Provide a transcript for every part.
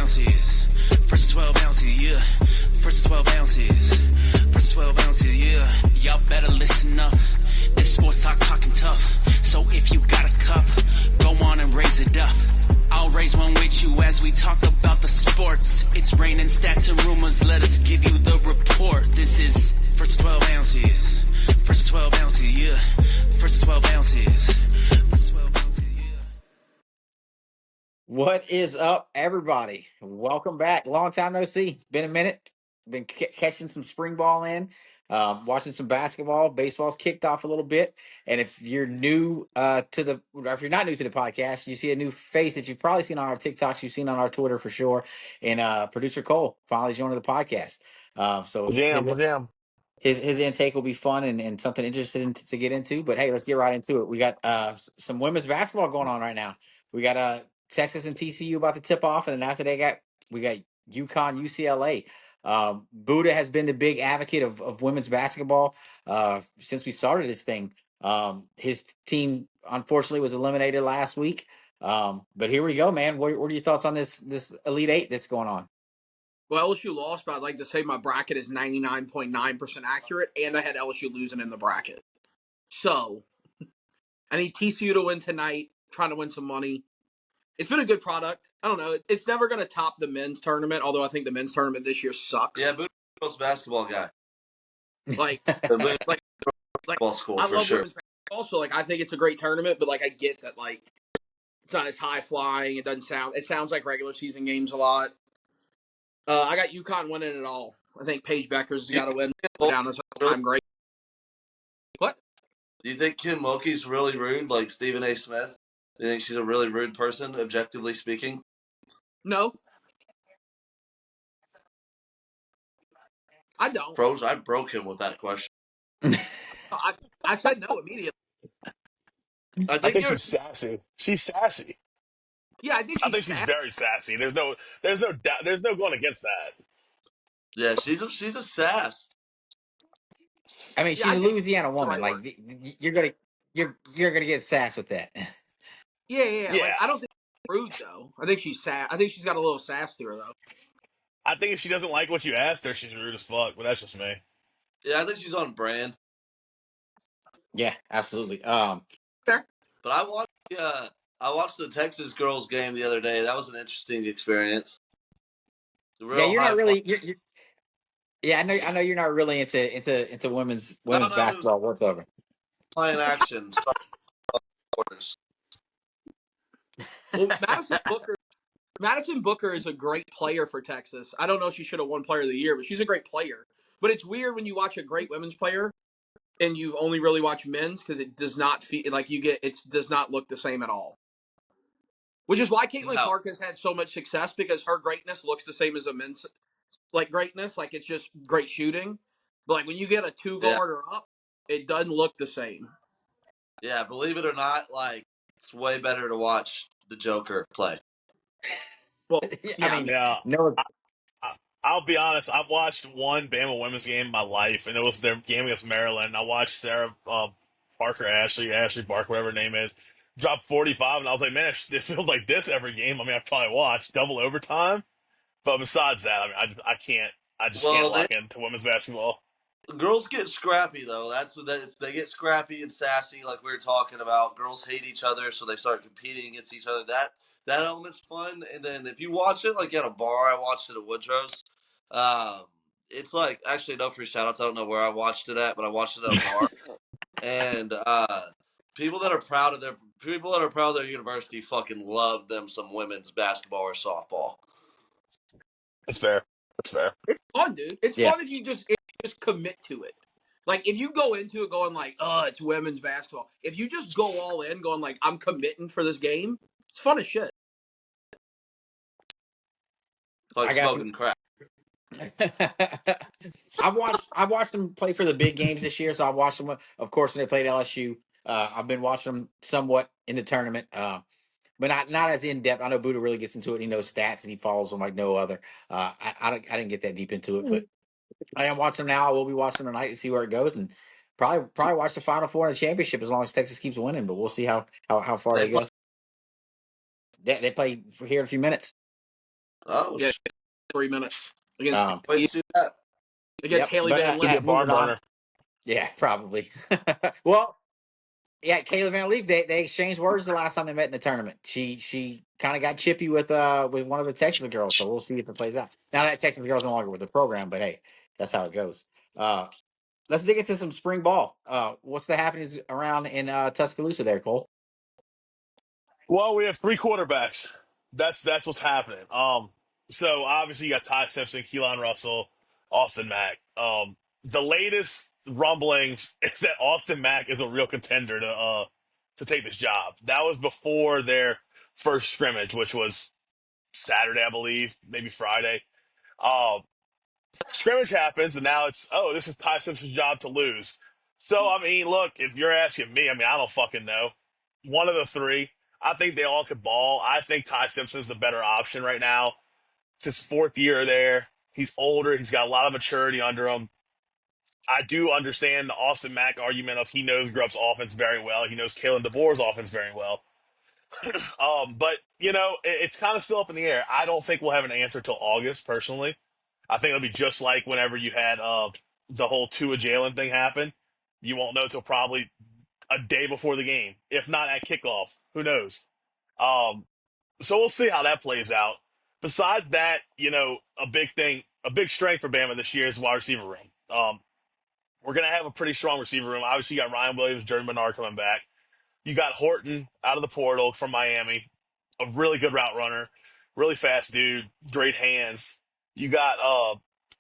ounces. First 12 ounces, yeah. First 12 ounces. First 12 ounces, yeah. Y'all better listen up. This sports talking tough. So if you got a cup, go on and raise it up. I'll raise one with you as we talk about the sports. It's raining stats and rumors. Let us give you the report. This is first 12 ounces. First 12 ounces, yeah. First 12 ounces. First 12 ounces, yeah. What is up, everybody? Welcome back. Long time no see. It's been a minute. Been catching some spring ball in, watching some basketball. Baseball's kicked off a little bit. And if you're new or if you're not new to the podcast, you see a new face that you've probably seen on our TikToks, you've seen on our Twitter for sure. And producer Cole finally joined the podcast. So Jam. his intake will be fun and something interesting to get into. But hey, let's get right into it. We got some women's basketball going on right now. We got Texas and TCU about to tip off, and then after we got UConn, UCLA. Buddha has been the big advocate of women's basketball since we started this thing. His team unfortunately was eliminated last week. But here we go, man. What are your thoughts on this Elite Eight that's going on? Well, LSU lost, but I'd like to say my bracket is 99.9% accurate, and I had LSU losing in the bracket. So, I need TCU to win tonight, trying to win some money. It's been a good product. I don't know. It's never going to top the men's tournament, although I think the men's tournament this year sucks. Yeah, Buddha's basketball guy. Like, Basketball school I for love sure. women's basketball, so, I think it's a great tournament, but, I get that, it's not as high-flying. It sounds like regular season games a lot. I got UConn winning it all. I think Paige Becker's got to win. Down as all-time great. What? Do you think Kim Mulkey's really rude, like Stephen A. Smith? Do you think she's a really rude person, objectively speaking? No. I don't. I broke him with that question. I said no immediately. I think she's sassy. She's sassy. Yeah, I think she's very sassy. There's no doubt. There's no going against that. Yeah, she's a sass. I mean, she's a Louisiana woman. Right, you're gonna get sass with that. Yeah. I don't think she's rude though. I think she's sass. I think she's got a little sass to her though. I think if she doesn't like what you asked her, she's rude as fuck. But that's just me. Yeah, I think she's on brand. Yeah, absolutely. Fair. But I watched the Texas girls game the other day. That was an interesting experience. Yeah, you're not really. Yeah, I know you're not really into women's basketball whatsoever. Playing action. Well, Madison Booker is a great player for Texas. I don't know if she should have won Player of the Year, but she's a great player. But it's weird when you watch a great women's player and you only really watch men's because it does not feel like it does not look the same at all. Which is why Caitlin Clark has had so much success, because her greatness looks the same as a men's greatness. It's just great shooting. But when you get a 2-guard or up, it doesn't look the same. Yeah, believe it or not, it's way better to watch the Joker play. Well, I'll be honest. I've watched one Bama women's game in my life, and it was their game against Maryland. I watched Sarah Ashley Barker, whatever her name is, drop 45, and I was like, man, it feels like this every game. I mean, I've probably watched double overtime, but besides that, I mean, I just can't lock into women's basketball. Girls get scrappy though. They get scrappy and sassy, like we were talking about. Girls hate each other, so they start competing against each other. That element's fun. And then if you watch it at a bar, I watched it at Woodrow's. It's actually no free shout outs. I don't know where I watched it at, but I watched it at a bar. And people that are proud of their university fucking love them some women's basketball or softball. That's fair. It's fun, dude. It's fun if you just commit to it. If you go into it going it's women's basketball. If you just go all in going I'm committing for this game, it's fun as shit. Like smoking crack. I've watched them play for the big games this year, so I watched them, of course, when they played LSU. I've been watching them somewhat in the tournament, but not as in depth. I know Buddha really gets into it. He knows stats and he follows them like no other. I didn't get that deep into it, but I am watching them now. I will be watching them tonight to see where it goes, and probably watch the Final Four and the championship as long as Texas keeps winning. But we'll see how far they go. They play here in a few minutes. Oh, Yeah, 3 minutes against wait to see that. Yep, Haley but Van Could Lent. be a barn moving on. burner. Yeah, probably. Well, yeah, Kayla Van Leef. They exchanged words the last time they met in the tournament. She kind of got chippy with one of the Texas girls, so we'll see if it plays out. Now that Texas girl's no longer with the program, but hey, that's how it goes. Let's dig into some spring ball. What's the happenings around in Tuscaloosa there, Cole? Well, we have three quarterbacks. That's what's happening. So obviously you got Ty Simpson, Keelan Russell, Austin Mack. The latest rumblings is that Austin Mack is a real contender to take this job. That was before their first scrimmage, which was Saturday, I believe, maybe Friday. Um, Scrimmage happens, and now this is Ty Simpson's job to lose. So, I mean, look, if you're asking me, I mean, I don't fucking know. One of the three. I think they all could ball. I think Ty Simpson's the better option right now. It's his fourth year there. He's older. He's got a lot of maturity under him. I do understand the Austin Mack argument of he knows Grubb's offense very well. He knows Kalen DeBoer's offense very well. But, it's kind of still up in the air. I don't think we'll have an answer till August, personally. I think it'll be just like whenever you had the whole Tua Jalen thing happen. You won't know till probably a day before the game, if not at kickoff. Who knows? Um, so we'll see how that plays out. Besides that, a big strength for Bama this year is wide receiver room. We're gonna have a pretty strong receiver room. Obviously, you got Ryan Williams, Jordan Bernard coming back. You got Horton out of the portal from Miami, a really good route runner, really fast dude, great hands. You got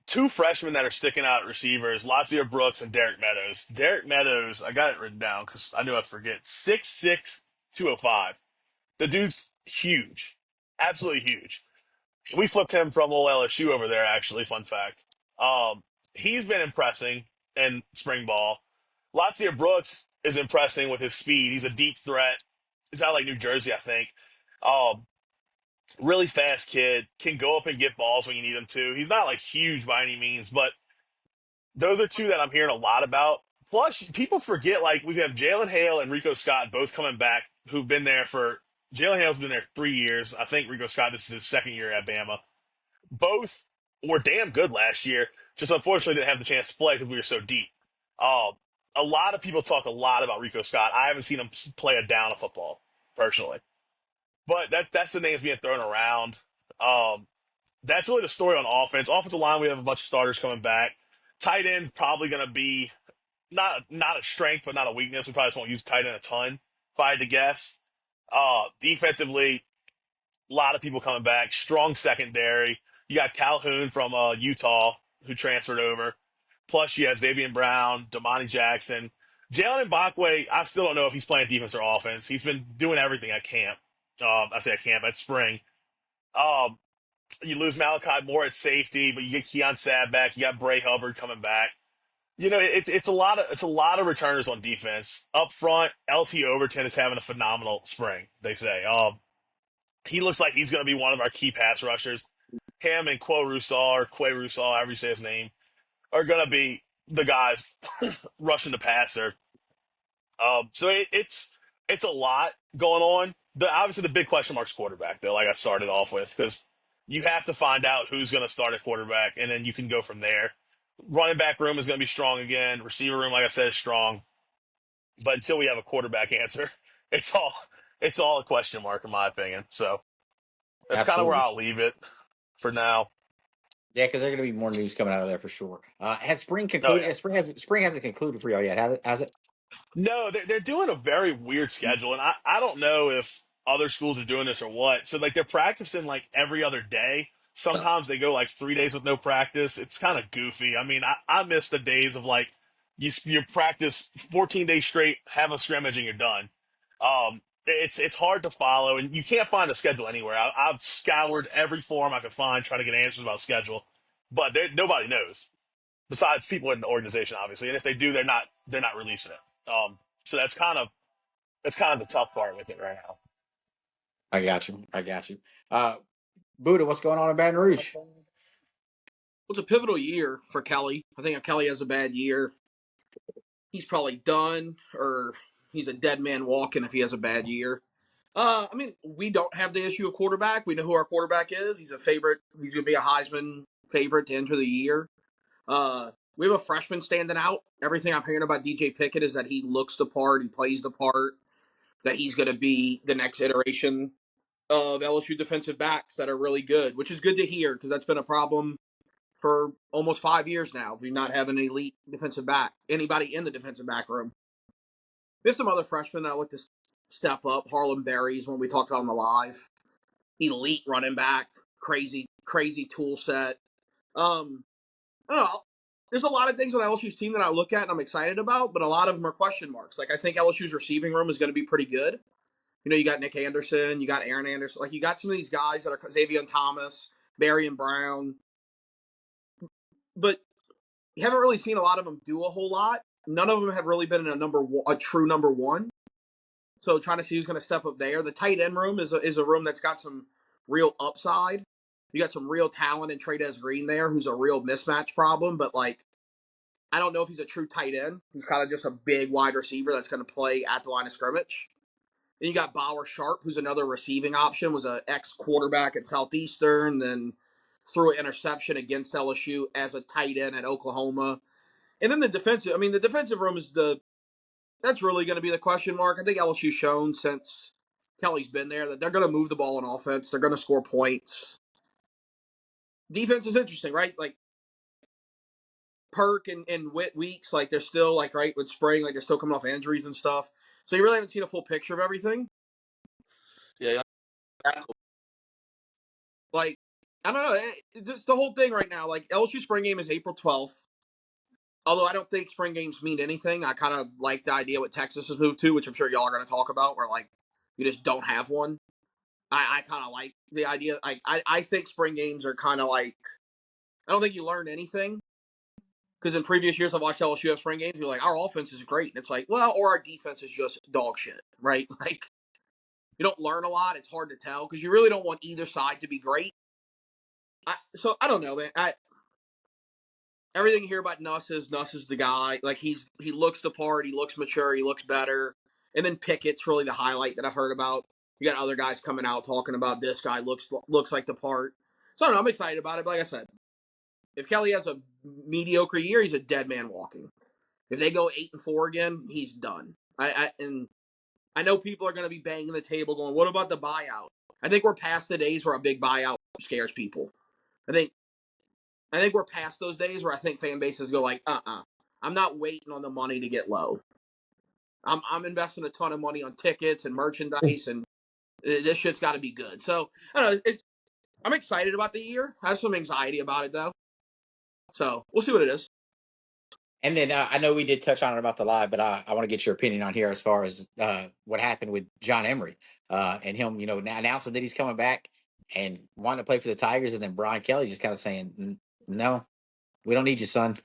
two freshmen that are sticking out at receivers, Lazio Brooks and Derek Meadows. Derek Meadows, I got it written down because I knew I'd forget. 6'6", 205. The dude's huge, absolutely huge. We flipped him from old LSU over there, actually, fun fact. He's been impressing in spring ball. Lazio Brooks is impressing with his speed. He's a deep threat. He's out of like New Jersey, I think. Um, Really fast kid, can go up and get balls when you need him to. He's not like huge by any means, but those are two that I'm hearing a lot about. Plus, people forget like we have Jalen Hale and Rico Scott both coming back, who've been there for Jalen Hale's been there 3 years. I think Rico Scott, this is his second year at Bama. Both were damn good last year. Just unfortunately didn't have the chance to play because we were so deep. Um, a lot of people talk a lot about Rico Scott. I haven't seen him play a down of football personally, but that's the names being thrown around. Um, that's really the story on offense. Offensive line, we have a bunch of starters coming back. Tight end's probably going to be not a strength, but not a weakness. We probably just won't use tight end a ton, if I had to guess. Defensively, a lot of people coming back. Strong secondary. You got Calhoun from Utah who transferred over. Plus, you have Xavier Brown, Damani Jackson. Jalen Mbakwe, I still don't know if he's playing defense or offense. He's been doing everything at camp. I say at camp, at spring. Um, you lose Malachi Moore at safety, but you get Keon Sabb back. You got Bray Hubbard coming back. It's a lot of returners on defense. Up front, LT Overton is having a phenomenal spring, they say. He looks like he's going to be one of our key pass rushers. Him and Quay Rusal, however you say his name, are going to be the guys rushing the passer. So it's a lot going on. Obviously the big question mark's quarterback, though, like I started off with, because you have to find out who's going to start at quarterback, and then you can go from there. Running back room is going to be strong again. Receiver room, like I said, is strong. But until we have a quarterback answer, it's all a question mark, in my opinion. So that's kind of where Absolutely. I'll leave it for now. Yeah, because there's going to be more news coming out of there for sure. Has spring Oh concluded? yeah. Spring hasn't concluded for y'all yet, has it? No, they're doing a very weird schedule, and I don't know if other schools are doing this or what. So like they're practicing like every other day. Sometimes they go like 3 days with no practice. It's kind of goofy. I mean, I miss the days of like you practice 14 days straight, have a scrimmage, and you're done. It's hard to follow, and you can't find a schedule anywhere. I've scoured every forum I could find trying to get answers about schedule, but nobody knows besides people in the organization, obviously. And if they do, they're not releasing it. So that's kind of the tough part with it right now. I got you. I got you. Buddha, what's going on in Baton Rouge? Well, it's a pivotal year for Kelly. I think if Kelly has a bad year, he's probably done, or he's a dead man walking if he has a bad year. I mean, we don't have the issue of quarterback. We know who our quarterback is. He's a favorite. He's going to be a Heisman favorite to enter the year. We have a freshman standing out. Everything I'm hearing about DJ Pickett is that he looks the part, he plays the part, that he's going to be the next iteration of LSU defensive backs that are really good, which is good to hear because that's been a problem for almost 5 years now. If you not have an elite defensive back, anybody in the defensive back room. There's some other freshmen that I look to step up. Harlem Berry's one we talked about on the live. Elite running back, crazy tool set. I don't know. There's a lot of things on LSU's team that I look at and I'm excited about, but a lot of them are question marks. Like I think LSU's receiving room is going to be pretty good. You know, you got Nick Anderson, you got Aaron Anderson, like you got some of these guys that are Xavier Thomas, Marion Brown, but you haven't really seen a lot of them do a whole lot. None of them have really been in a true number one. So trying to see who's going to step up there. The tight end room is a room that's got some real upside. You got some real talent in Trey'Dez Green there, who's a real mismatch problem, but like I don't know if he's a true tight end. He's kind of just a big wide receiver that's going to play at the line of scrimmage. Then you got Bauer Sharp, who's another receiving option, was an ex-quarterback at Southeastern, then threw an interception against LSU as a tight end at Oklahoma. And then the defensive room is that's really going to be the question mark. I think LSU's shown since Kelly's been there that they're going to move the ball on offense. They're going to score points. Defense is interesting, right? Like Perk and Whit weeks, like they're still like right with spring, like they're still coming off injuries and stuff. So you really haven't seen a full picture of everything. Yeah. Like I don't know, it's just the whole thing right now. Like LSU spring game is April 12th. Although I don't think spring games mean anything. I kind of like the idea what Texas has moved to, which I'm sure y'all are going to talk about, where like you just don't have one. I kind of like the idea. I think spring games are kind of like I don't think you learn anything. Because in previous years, I've watched LSU have spring games. You're like, our offense is great. And it's like, well, or our defense is just dog shit, right? Like, you don't learn a lot. It's hard to tell because you really don't want either side to be great. So I don't know, man. Everything you hear about Nuss is the guy. Like he looks the part. He looks mature. He looks better. And then Pickett's really the highlight that I've heard about. You got other guys coming out talking about this guy looks like the part. So I don't know. I'm excited about it. But like I said, if Kelly has a mediocre year, he's a dead man walking. If they go 8-4 again, he's done. And I know people are going to be banging the table, going, "What about the buyout?" I think we're past the days where a big buyout scares people. I think we're past those days where I think fan bases go like, I'm not waiting on the money to get low. I'm investing a ton of money on tickets and merchandise, and this shit's got to be good. So I don't know. I'm excited about the year. I have some anxiety about it though. So we'll see what it is. And then I know we did touch on it about the live, but I want to get your opinion on here as far as what happened with John Emery and him, now announcing that he's coming back and wanting to play for the Tigers, and then Brian Kelly just kind of saying, "No, we don't need you, son."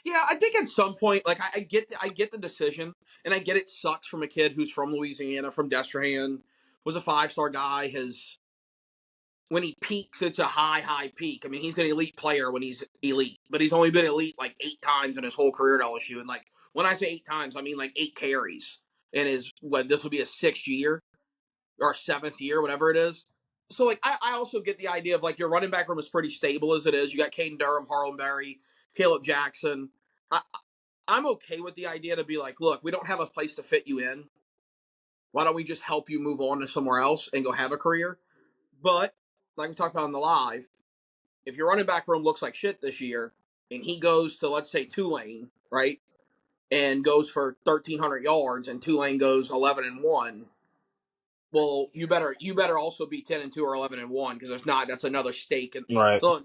Yeah, I think at some point, like I get the decision, and I get it sucks from a kid who's from Louisiana, from Destrehan, was a 5-star guy. When he peaks, it's a high peak. I mean, he's an elite player when he's elite, but he's only been elite like 8 times in his whole career at LSU. And like when I say 8 times, I mean like 8 carries in this will be a 6th year or 7th year, whatever it is. So like I also get the idea of like your running back room is pretty stable as it is. You got Caden Durham, Harlan Berry, Caleb Jackson. I'm okay with the idea to be like, look, we don't have a place to fit you in. Why don't we just help you move on to somewhere else and go have a career? But like we talked about in the live, if your running back room looks like shit this year and he goes to, let's say, Tulane, right, and goes for 1,300 yards and Tulane goes 11-1, well, you better also be 10-2 or 11-1 because if not, that's another stake in Right. the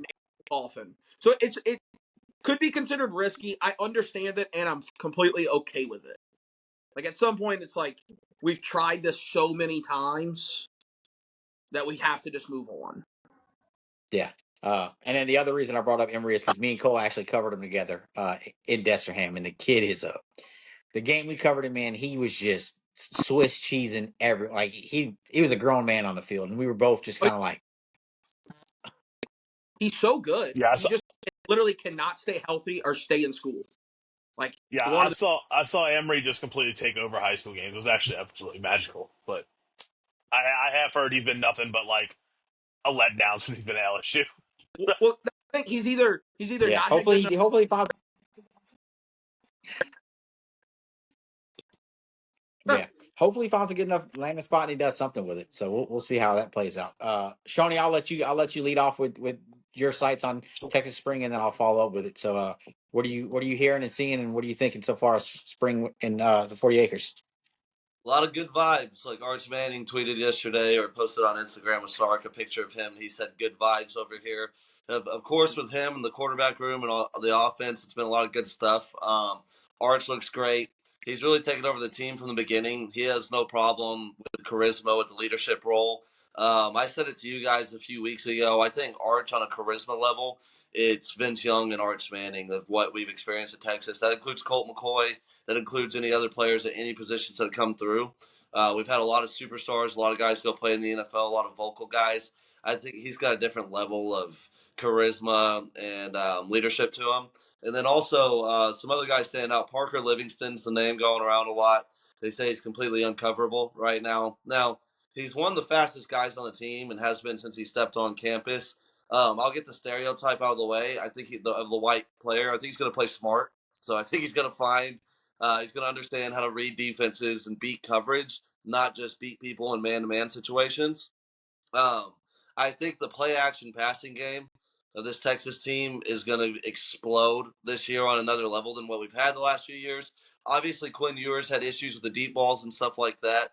coffin. So it could be considered risky. I understand it, and I'm completely okay with it. Like at some point, it's like we've tried this so many times that we have to just move on. Yeah. And then the other reason I brought up Emery is because me and Cole actually covered him together in Desterham, and the kid is up. The game we covered him, man, he was just Swiss cheesing he was a grown man on the field, and we were both just kind of like, He's so good. Yeah. He just literally cannot stay healthy or stay in school. Like Yeah, one of I saw Emery just completely take over high school games. It was actually absolutely magical. But I have heard he's been nothing but like a letdown since he's been at LSU. well, I think he's either Yeah, not had good enough. hopefully he finds. Yeah, hopefully he finds a good enough landing spot and he does something with it. So we'll see how that plays out. Shawnee, I'll let you lead off with your sights on Texas spring, and then I'll follow up with it. So what are you hearing and seeing, and what are you thinking so far as spring in the 40 acres? A lot of good vibes. Like Arch Manning tweeted yesterday or posted on Instagram with Sark a picture of him. He said good vibes over here. Of course, with him and the quarterback room and all the offense, it's been a lot of good stuff. Arch looks great. He's really taken over the team from the beginning. He has no problem with charisma, with the leadership role. I said it to you guys a few weeks ago. I think Arch on a charisma level, it's Vince Young and Arch Manning of what we've experienced at Texas. That includes Colt McCoy. That includes any other players at any positions that have come through. We've had a lot of superstars, a lot of guys go play in the NFL, a lot of vocal guys. I think he's got a different level of charisma and leadership to him. And then also some other guys stand out. Parker Livingston's the name going around a lot. They say he's completely uncoverable right now. Now, he's one of the fastest guys on the team and has been since he stepped on campus. I'll get the stereotype out of the way. I think of the white player, I think he's going to play smart. So I think he's going to find he's going to understand how to read defenses and beat coverage, not just beat people in man-to-man situations. Um, I think the play-action passing game of this Texas team is going to explode this year on another level than what we've had the last few years. Obviously, Quinn Ewers had issues with the deep balls and stuff like that.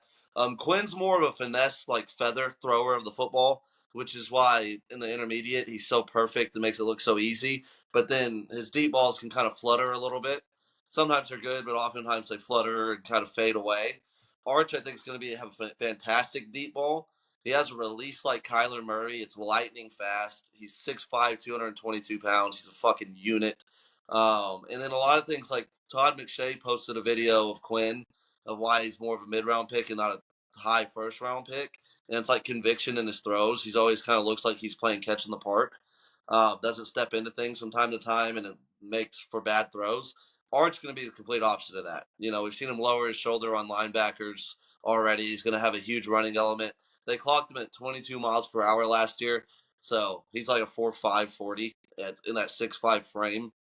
Quinn's more of a finesse, like feather thrower of the football, which is why in the intermediate he's so perfect and makes it look so easy. But then his deep balls can kind of flutter a little bit. Sometimes they're good, but oftentimes they flutter and kind of fade away. Arch, I think, is going to have a fantastic deep ball. He has a release like Kyler Murray. It's lightning fast. He's 6'5", 222 pounds. He's a fucking unit. And then a lot of things like Todd McShay posted a video of Quinn of why he's more of a mid-round pick and not a high first-round pick. And it's like conviction in his throws. He's always kind of looks like he's playing catch in the park. Doesn't step into things from time to time, and it makes for bad throws. Art's going to be the complete opposite of that. You know, we've seen him lower his shoulder on linebackers already. He's going to have a huge running element. They clocked him at 22 miles per hour last year, so he's like a 4.5 40 in that 6'5 frame.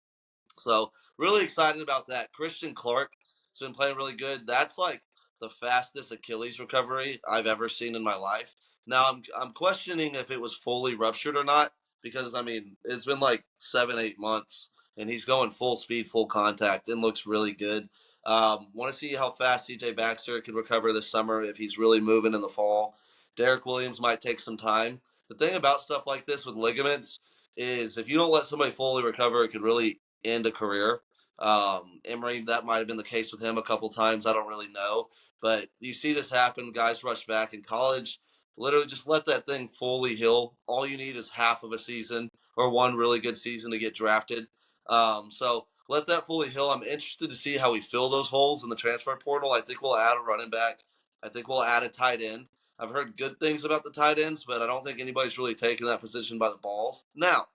So really excited about that. Christian Clark has been playing really good. That's like the fastest Achilles recovery I've ever seen in my life. Now I'm questioning if it was fully ruptured or not because I mean it's been like 7-8 months and he's going full speed, full contact, and looks really good. Want to see how fast CJ Baxter can recover this summer if he's really moving in the fall. Derek Williams might take some time. The thing about stuff like this with ligaments is if you don't let somebody fully recover, it could really end a career. Emery, that might have been the case with him a couple times. I don't really know. But you see this happen. Guys rush back in college. Literally just let that thing fully heal. All you need is half of a season or one really good season to get drafted. So let that fully heal. I'm interested to see how we fill those holes in the transfer portal. I think we'll add a running back. I think we'll add a tight end. I've heard good things about the tight ends, but I don't think anybody's really taken that position by the balls. Now,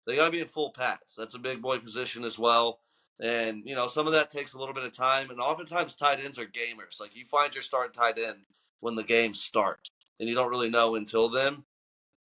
they got to be in full pads. That's a big boy position as well. And, you know, some of that takes a little bit of time. And oftentimes tight ends are gamers. Like you find your starting tight end when the games start. And you don't really know until then.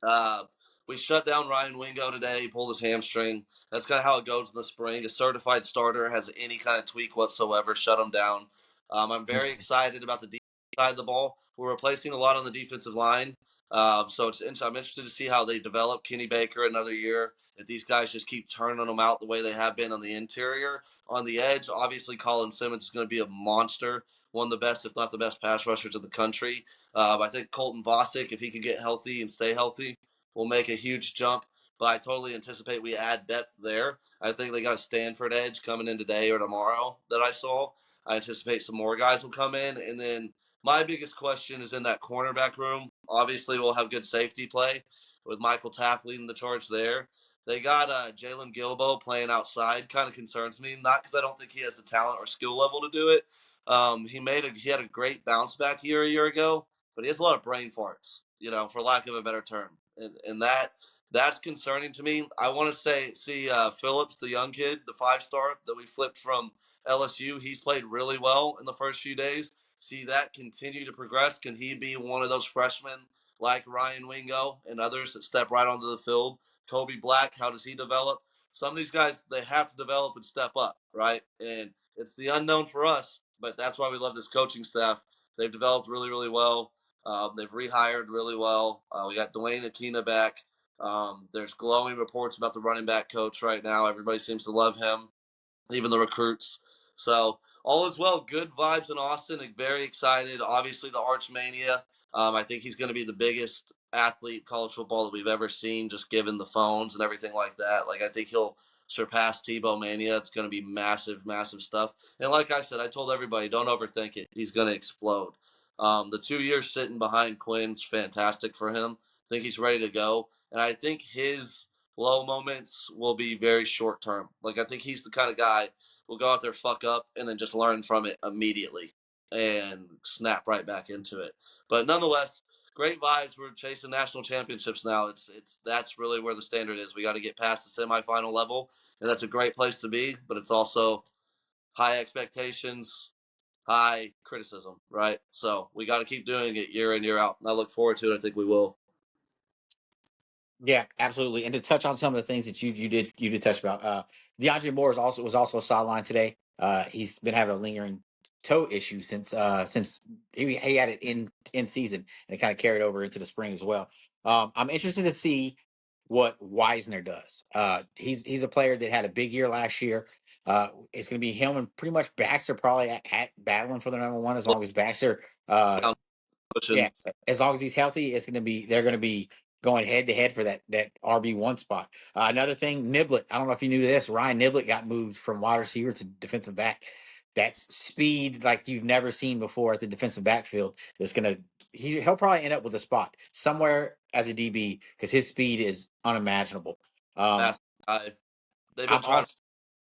Uh, we shut down Ryan Wingo today. He pulled his hamstring. That's kind of how it goes in the spring. A certified starter has any kind of tweak whatsoever, shut him down. I'm very excited about the defensive side of the ball. We're replacing a lot on the defensive line. So I'm interested to see how they develop Kenny Baker another year. If these guys just keep turning them out the way they have been on the interior. On the edge, obviously Colin Simmons is going to be a monster. One of the best, if not the best, pass rushers in the country. I think Colton Vosick, if he can get healthy and stay healthy, will make a huge jump. But I totally anticipate we add depth there. I think they got a Stanford edge coming in today or tomorrow that I saw. I anticipate some more guys will come in. And then my biggest question is in that cornerback room. Obviously, we'll have good safety play with Michael Taft leading the charge there. They got Jalen Gilbo playing outside. Kind of concerns me, not because I don't think he has the talent or skill level to do it. He had a great bounce back year a year ago, but he has a lot of brain farts, you know, for lack of a better term, and that's concerning to me. I want to see Phillips, the young kid, the 5-star that we flipped from LSU. He's played really well in the first few days. See that continue to progress. Can he be one of those freshmen like Ryan Wingo and others that step right onto the field? Kobe Black, how does he develop? Some of these guys, they have to develop and step up, right? And it's the unknown for us, but that's why we love this coaching staff. They've developed really, really well. They've rehired really well. We got Dwayne Akina back. There's glowing reports about the running back coach right now. Everybody seems to love him, even the recruits. So all is well. Good vibes in Austin. Very excited. Obviously, the Archmania. I think he's going to be the biggest athlete college football that we've ever seen, just given the phones and everything like that. Like I think he'll surpass Tebow Mania. It's going to be massive, massive stuff. And like I said, I told everybody, don't overthink it. He's going to explode. The 2 years sitting behind Quinn's fantastic for him. I think he's ready to go. And I think his low moments will be very short term. Like I think he's the kind of guy who'll go out there, fuck up, and then just learn from it immediately and snap right back into it. But nonetheless, great vibes. We're chasing national championships now. It's that's really where the standard is. We got to get past the semifinal level, and that's a great place to be. But it's also high expectations, high criticism, right? So we got to keep doing it year in year out. And I look forward to it. I think we will. Yeah, absolutely. And to touch on some of the things that you did touch about, DeAndre Moore was also a sideline today. He's been having a lingering toe issue since he had it in season, and it kind of carried over into the spring as well. I'm interested to see what Wisner does. He's a player that had a big year last year. It's going to be him and pretty much Baxter probably at battling for the number one as long as Baxter Pushing yeah, as long as he's healthy, they're going to be going head to head for that RB1 spot. Another thing, Niblet. I don't know if you knew this. Ryan Niblet got moved from wide receiver to defensive back. That's speed like you've never seen before at the defensive backfield. It's gonna he'll probably end up with a spot somewhere as a DB because his speed is unimaginable. Um, fast. They've been I'm trying to also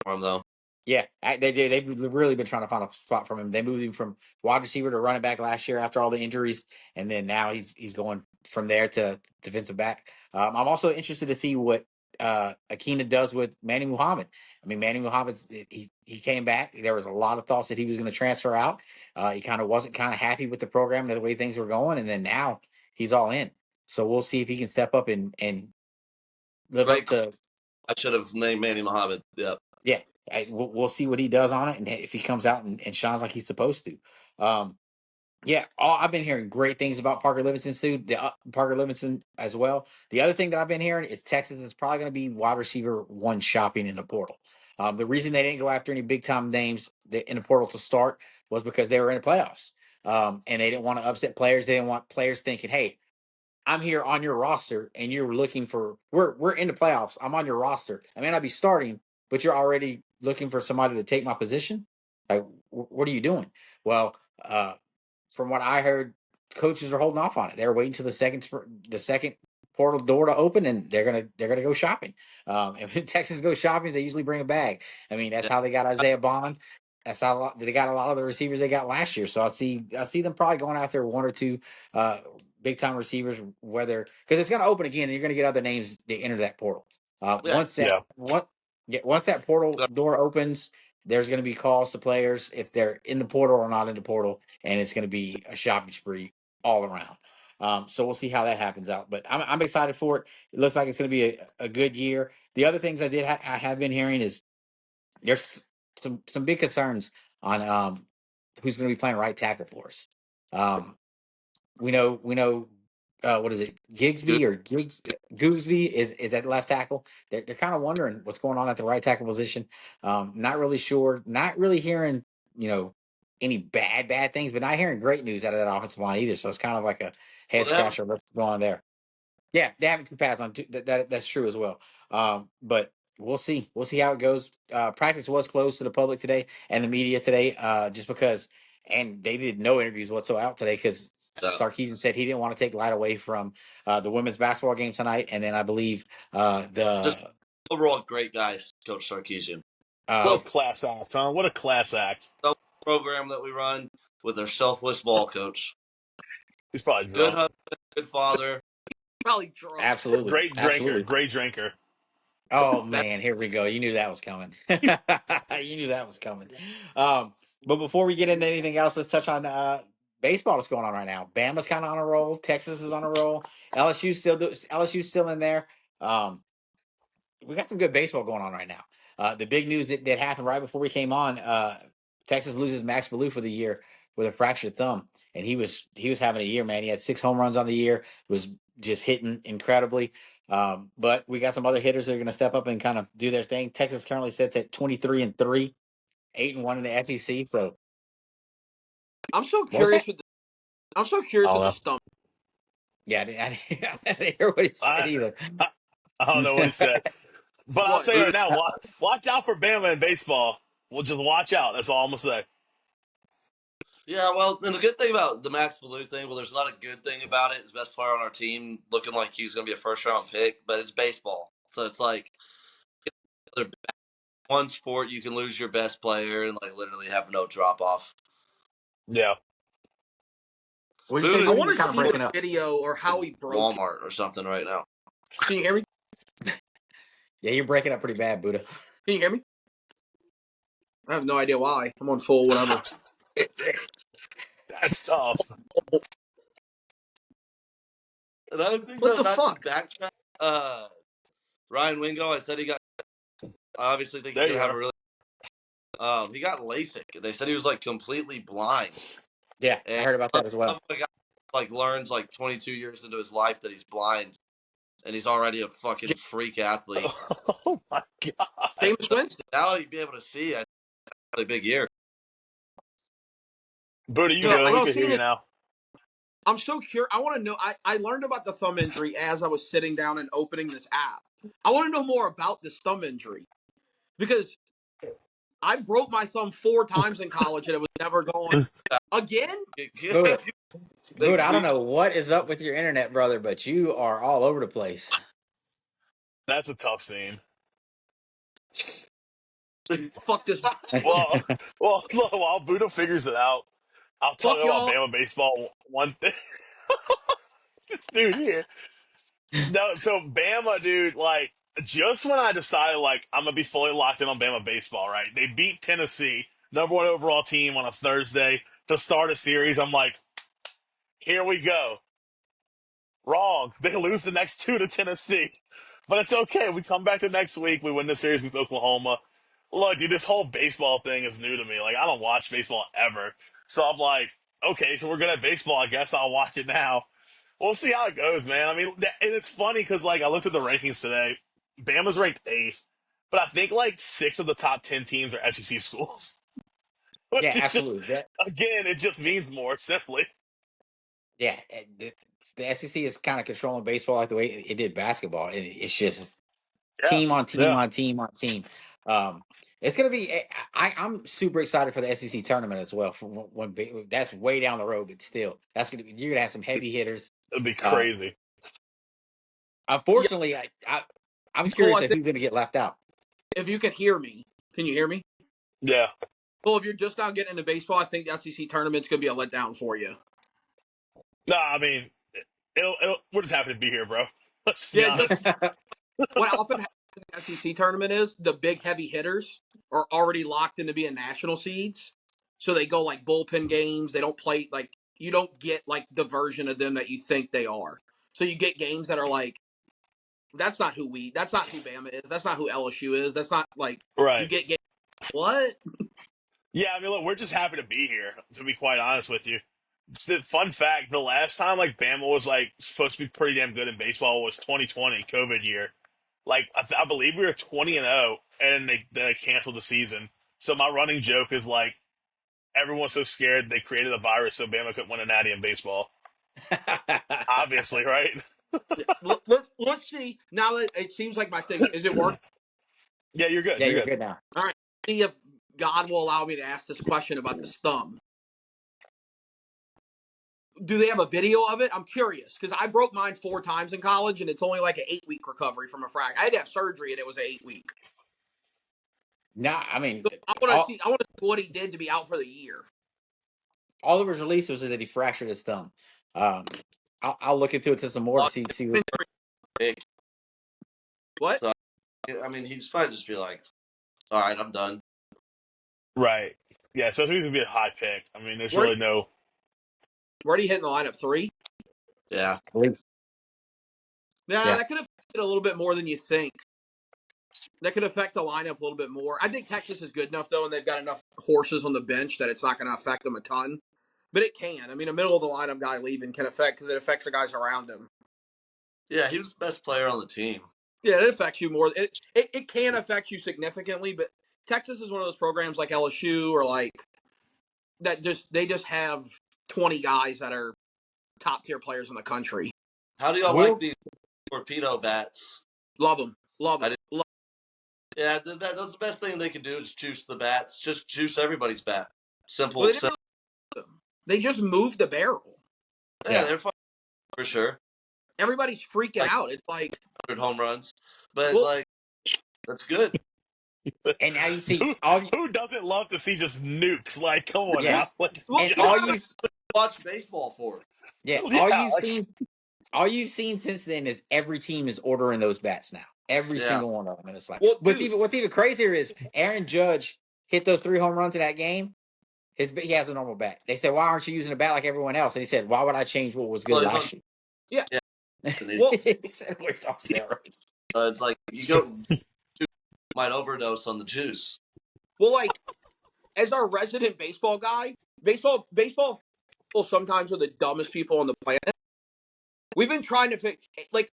for him though. yeah, they did. They've really been trying to find a spot from him. They moved him from wide receiver to running back last year after all the injuries, and then now he's going from there to defensive back. I'm also interested to see what Akina does with Manny Muhammad. I mean, Manny Muhammad's he came back. There was a lot of thoughts that he was going to transfer out. He kind of wasn't kind of happy with the program, the way things were going, and then now he's all in. So we'll see if he can step up and live up Great. to I should have named Manny Muhammad. Yep. yeah, we'll see what he does on it, and if he comes out and shines like he's supposed to. Yeah, I've been hearing great things about Parker Livingston too. Parker Livingston as well. The other thing that I've been hearing is Texas is probably going to be wide receiver one shopping in the portal. The reason they didn't go after any big time names in the portal to start was because they were in the playoffs, and they didn't want to upset players. They didn't want players thinking, "Hey, I'm here on your roster and you're looking for we're in the playoffs. I'm on your roster. I may not be starting, but you're already looking for somebody to take my position. Like, what are you doing?" Well, from what I heard, coaches are holding off on it. They're waiting till the second portal door to open, and they're gonna go shopping. And when Texas goes shopping, they usually bring a bag. I mean, that's Yeah. how they got Isaiah Bond. That's how they got a lot of the receivers they got last year. So I see them probably going after one or two big time receivers, whether because it's gonna open again, and you're gonna get other names to enter that portal. Yeah. Yeah. Once that portal door opens, there's going to be calls to players if they're in the portal or not in the portal, and it's going to be a shopping spree all around. So we'll see how that happens out. But I'm excited for it. It looks like it's going to be a good year. The other things I have been hearing is there's some big concerns on who's going to be playing right tackle for us. Um, we know what is it, Good. Gigsby or Googsby is at left tackle. They're kind of wondering what's going on at the right tackle position. Not really sure. Not really hearing any bad things, but not hearing great news out of that offensive line either. So it's kind of like a Well, head scratcher. What's going on there? Yeah, they haven't passed on. That's true as well. But we'll see. We'll see how it goes. Practice was closed to the public today and the media today, just because, and they did no interviews whatsoever today because Sarkisian said he didn't want to take light away from the women's basketball game tonight, and then I believe just the overall great guys, Coach Sarkisian. uh, What a class act, huh? What a class act. So program that we run with our selfless ball coach. He's probably Good drunk. husband, good father. Probably drunk. absolutely, Great drinker. absolutely. Great drinker. Oh That man, here we go. You knew that was coming. You knew that was coming. Um, but before we get into anything else, let's touch on baseball that's going on right now. Bama's kind of on a roll. Texas is on a roll. LSU's still in there. Um, we got some good baseball going on right now. The big news that happened right before we came on: Texas loses Max Ballou for the year with a fractured thumb, and he was having a year, man. He had 6 home runs on the year. Was just hitting incredibly. But we got some other hitters that are going to step up and kind of do their thing. Texas currently sits at 23-3, 8-1 in the SEC. So I'm so what's that? curious with the, I'm so I curious don't with the know. stump. Yeah, I didn't hear what he said I, either. I don't know what he said. But I'll What, tell you Buddha? right now, watch out for Bama in baseball. Well, just watch out. That's all I'm gonna say. Yeah, well, and the good thing about the Max Ballou thing, well, there's not a good thing about it. His best player on our team looking like he's going to be a first round pick, but it's baseball. So it's like one sport you can lose your best player and like literally have no drop off. Yeah. What did you say, I Buddha Buddha? want You're to kind of see the breaking up. video or how he broke it. Walmart or something right now. Can you hear me? Yeah, you're breaking up pretty bad, Buddha. Can you hear me? I have no idea why. I'm on full whatever. That's tough. Another thing, What though, the not to fuck? backtrack, Ryan Wingo, I said he got. I obviously think he's There going you to have a are. really. He got LASIK. They said he was like completely blind. Yeah, I And heard about that as well. a guy like learns like 22 years into his life that he's blind, and he's already a fucking freak athlete. Oh my god. Jameis Winston. Now he'd be able to see. I had a big year. Booty, you No, good? what I We was can hear saying you is, now. I'm so curious. I want to know. I learned about the thumb injury as I was sitting down and opening this app. I want to know more about this thumb injury because I broke my thumb 4 times in college and it was never going again. Buddha, Buddha, I don't We- know what is up with your internet, brother, but you are all over the place. That's a tough scene. Fuck this. Well, well, look, while Buddha figures it out, I'll tell Fuck you about y'all. Bama baseball. One thing, dude. Here, no. So Bama, dude. Like, just when I decided, like, I'm gonna be fully locked in on Bama baseball, right? They beat Tennessee, #1 overall team, on a Thursday to start a series. I'm like, here we go. Wrong. They lose the next 2 to Tennessee. But it's okay. We come back to next week. We win the series with Oklahoma. Look, dude, this whole baseball thing is new to me. Like, I don't watch baseball ever. So I'm like, okay, so we're good at baseball. I guess I'll watch it now. We'll see how it goes, man. I mean, and it's funny because, like, I looked at the rankings today. Bama's ranked 8th, but I think, like, 6 of the top 10 teams are SEC schools. Yeah, Which is just, absolutely. That again, it just means more, simply. yeah, the SEC is kind of controlling baseball like the way it did basketball. It's just Yeah. team on team Yeah. on team on team. Um, it's gonna be. I'm super excited for the SEC tournament as well. For that's way down the road, but still, that's gonna be. You're gonna have some heavy hitters. It'd be Uh, crazy. Yeah, unfortunately, I'm Cole. curious I if think who's gonna get left out. if you can hear me, can you hear me? Yeah. Well, if you're just now getting into baseball, I think the SEC tournament's gonna be a letdown for you. No, I mean, we're just happy to be here, bro. Let's be Yeah, just honest. what often happens in the SEC tournament is the big heavy hitters are already locked into being national seeds, so they go like bullpen games. They don't play like you don't get like the version of them that you think they are. So you get games that are like that's not who Bama is. That's not who LSU is. That's not like you Right. get games. What? Yeah, I mean, look, we're just happy to be here, to be quite honest with you. It's the fun fact, the last time, like, Bama was, like, supposed to be pretty damn good in baseball was 2020, COVID year. Like, I believe we were 20-0, and they canceled the season. So my running joke is, like, everyone's so scared they created a virus so Bama couldn't win a natty in baseball. Obviously, right? Let's see. Now that it seems like my thing is it working? Yeah, you're good. Yeah, You're you're good. good now. All right. See if God will allow me to ask this question about this thumb. Do they have a video of it? I'm curious because I broke mine 4 times in college, and it's only like an 8-week recovery from a fracture. I had to have surgery, and it was an 8-week. No, I mean, So I want to see. I want to see what he did to be out for the year. all that was released was that he fractured his thumb. I'll look into it to some more to see. Big, What? so I mean, he'd probably just be like, "All right, I'm done." Right. Yeah, especially if it be a high pick. I mean, there's Where really no. where do you hit in the lineup? 3? Yeah, Yeah, Yeah. that could affect it a little bit more than you think. That could affect the lineup a little bit more. I think Texas is good enough though, and they've got enough horses on the bench that it's not going to affect them a ton. But it can. I mean, a middle of the lineup guy leaving can affect because it affects the guys around him. yeah, he was the best player on the team. Yeah, it affects you more. It can affect you significantly, but Texas is one of those programs like LSU or like that. They just have 20 guys that are top tier players in the country. How do y'all like Will these torpedo bats? Love them. Love I them. did, yeah, that's the best thing they can do is juice the bats. Just juice everybody's bat. Well, Simple. they didn't simple. really them. They just moved the barrel. Yeah, yeah. they're fun for sure. Everybody's freaking Like out. It's like, 100 home runs, but well, like that's good. And now you see who all who doesn't love to see just nukes? Like, come on yeah. well, now. Like, well, And get people all out gotta, of you Watch baseball for. yeah, there. Yeah, like, all you've seen since then is every team is ordering those bats now. Every Yeah, single one of them. And it's like well, dude, what's even crazier is Aaron Judge hit those 3 home runs in that game. He has a normal bat. They said, "Why aren't you using a bat like everyone else?" And he said, "Why would I change what was good well, he's on. last year?" yeah. Yeah, and Well, He said, "We're on steroids." it's like you go might overdose on the juice. well, like as our resident baseball guy, baseball people sometimes are the dumbest people on the planet. We've been trying to fix like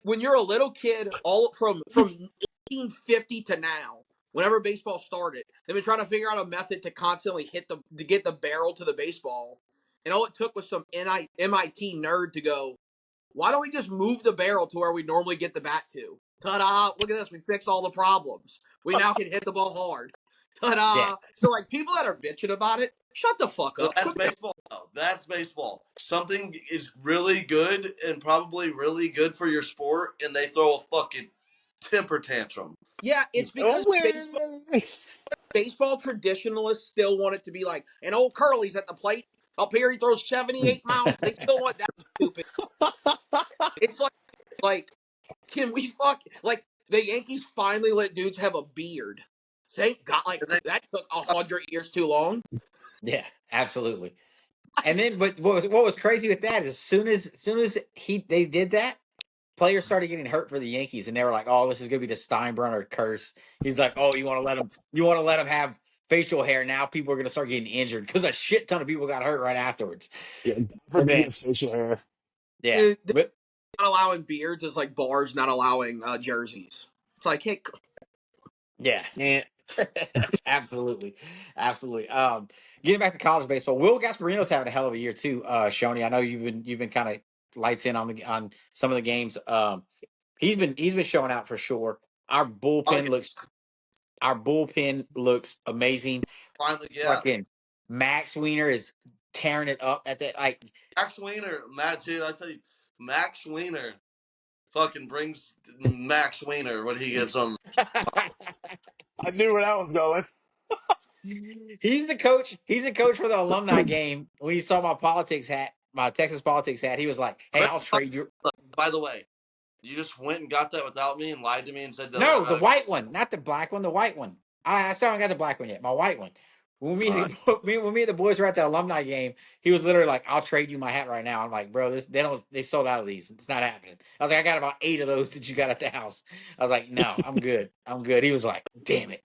when you're a little kid, all from 1850 to now. Whenever baseball started, they've been trying to figure out a method to constantly to get the barrel to the baseball, and all it took was some MIT nerd to go, why don't we just move the barrel to where we normally get the bat to? Ta-da! Look at this. We fixed all the problems. We now can hit the ball hard. Yeah, Ta-da! So, like, people that are bitching about it, shut the fuck But up. that's Quit bitching. baseball. Though. That's baseball. Something is really good and probably really good for your sport, and they throw a fucking temper tantrum. Yeah, it's oh because man. baseball traditionalists still want it to be like, and old Curly's at the plate. Up here, he throws 78 miles. They still want that stupid. It's like, can we like the Yankees finally let dudes have a beard? Thank God, like And they, that took 100 years too long. yeah, absolutely. And then, but what was crazy with that is as soon as they did that, players started getting hurt for the Yankees, and they were like, "Oh, this is gonna be the Steinbrenner curse." He's like, "Oh, you want to let them have facial hair now? People are gonna start getting injured because a shit ton of people got hurt right afterwards." Yeah, God And forbid you then, have facial hair. yeah, Dude, but not allowing beards is like bars not allowing jerseys. It's like, hey, yeah, Yeah. absolutely, absolutely. Getting back to college baseball, Will Gasparino's having a hell of a year too. Shoney, I know you've been kind of lights in on some of the games. He's been showing out for sure. okay, Our bullpen looks amazing. finally, yeah. Fucking Max Wiener is tearing it up at that. Like, Max Weiner, Matt, dude, I tell you, Max Weiner fucking brings Max Weiner when he gets on. I knew where that was going. he's the coach. He's the coach for the alumni game. When he saw my Texas politics hat, he was like, "Hey, I'll trade you." By the way, you just went and got that without me and lied to me and said that No, we're the not. white one, not the black one. The white one. I still haven't got the black one yet. My white one. All right. When me and the boys were at the alumni game, he was literally like, "I'll trade you my hat right now." I'm like, "Bro, they sold out of these. It's not happening." I was like, "I got about 8 of those that you got at the house." I was like, "No, I'm good. I'm good." He was like, "Damn it."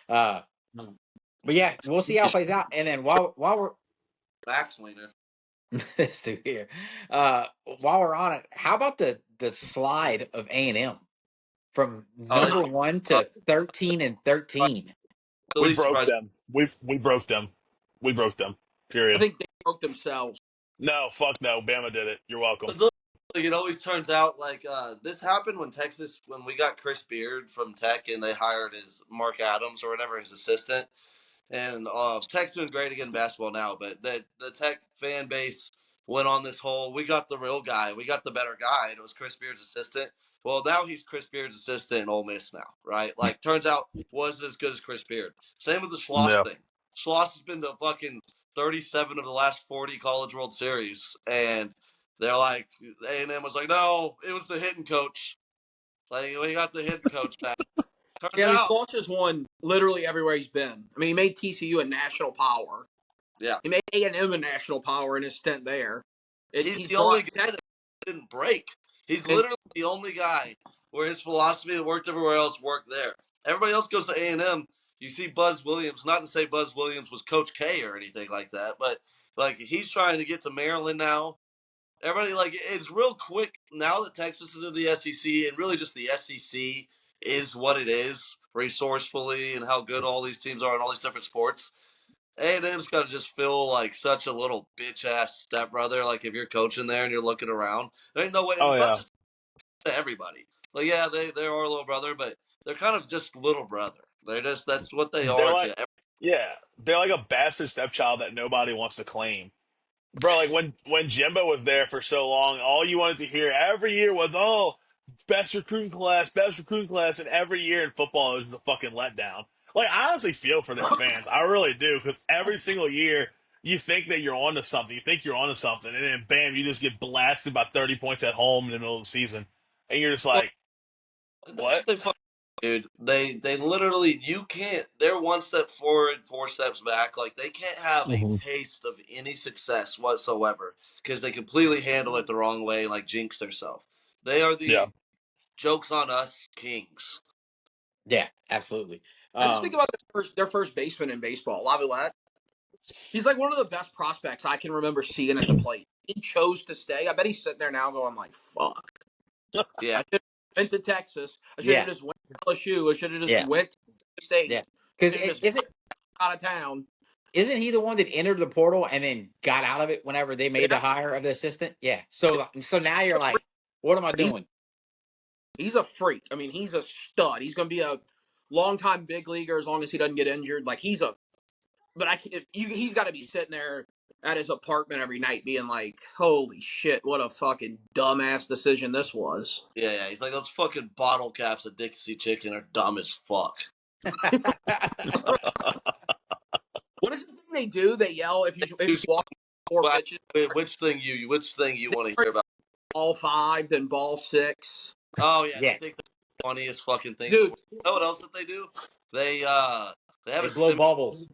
uh, but yeah, we'll see how it plays out. And then while we're Max Weiner. this dude here, while we're on it, how about the slide of A&M from Oh, number 1 to 13-13? We really broke surprised. them. We broke them. We broke them. I Period. think they broke themselves. No, fuck no. Bama did it. You're welcome. Like, it always turns out like this happened when we got Chris Beard from Tech and they hired his Mark Adams or whatever his assistant. And Tech's doing great again in basketball now, but the Tech fan base went on this whole we got the real guy, we got the better guy, and it was Chris Beard's assistant. Well, now he's Chris Beard's assistant in Ole Miss now, right? Like, turns out wasn't as good as Chris Beard. Same with the Schloss Yeah. thing. Schloss has been to fucking 37 of the last 40 College World Series, and they're like A&M was like, no, it was the hitting coach. Like we got the head coach back. Turns Yeah, I mean, out, Walsh has won literally everywhere he's been. I mean, he made TCU a national power. yeah, He made A&M a national power in his stint there. he's He's the only brought guy Texas, that didn't break. He's and literally the only guy where his philosophy that worked everywhere else worked there. Everybody else goes to A&M. You see Buzz Williams. Not to say Buzz Williams was Coach K or anything like that, but like he's trying to get to Maryland now. Everybody like it's real quick now that Texas is in the SEC and really just the SEC is what it is resourcefully and how good all these teams are in all these different sports. A&M's got to just feel like such a little bitch ass stepbrother. Like if you're coaching there and you're looking around, there ain't no way. And Oh it's not yeah, just to everybody. Like yeah, they're our little brother, but they're kind of just little brother. They're just that's what they they're are like to. yeah, they're like a bastard stepchild that nobody wants to claim. Bro, like when Jimbo was there for so long, all you wanted to hear every year was, "Oh, best recruiting class," and every year in football is a fucking letdown. Like I honestly feel for their fans, I really do, because every single year you think that you're onto something, you think you're onto something, and then bam, you just get blasted by 30 points at home in the middle of the season, and you're just Well, like, that's "What?" what they fucking dude. They literally you can't. They're one step forward, four steps back. Like they can't have a Hmm. taste of any success whatsoever because they completely handle it the wrong way, like jinx themselves. They are Yeah. the jokes on us kings. Yeah, absolutely. I just think Um, about their first baseman in baseball, Laviolette. He's like one of the best prospects I can remember seeing at the plate. He chose to stay. I bet he's sitting there now going like, "Fuck, Yeah, I should have went to Texas. I should have yeah, just went to LSU. I should have just yeah, went to State. yeah. Because Should have just isn't got out of town." isn't he the one that entered the portal and then got out of it whenever they made the Yeah, hire of the assistant? Yeah. So now you're like, what am I he's doing? he's a freak. I mean, he's a stud. He's going to be a longtime big leaguer as long as he doesn't get injured. Like he's a, but I can't. He's got to be sitting there at his apartment every night, being like, "Holy shit, what a fucking dumbass decision this was." yeah. He's like those fucking bottle caps of Dixie Chicken are dumb as fuck. What is the thing they do? They yell if You you walk four but pitches, which thing you want to hear about? ball five, then ball six. Oh yeah, they Yeah, think the funniest fucking thing. You Dude, know what else that they do? They have they a blow sim bubbles.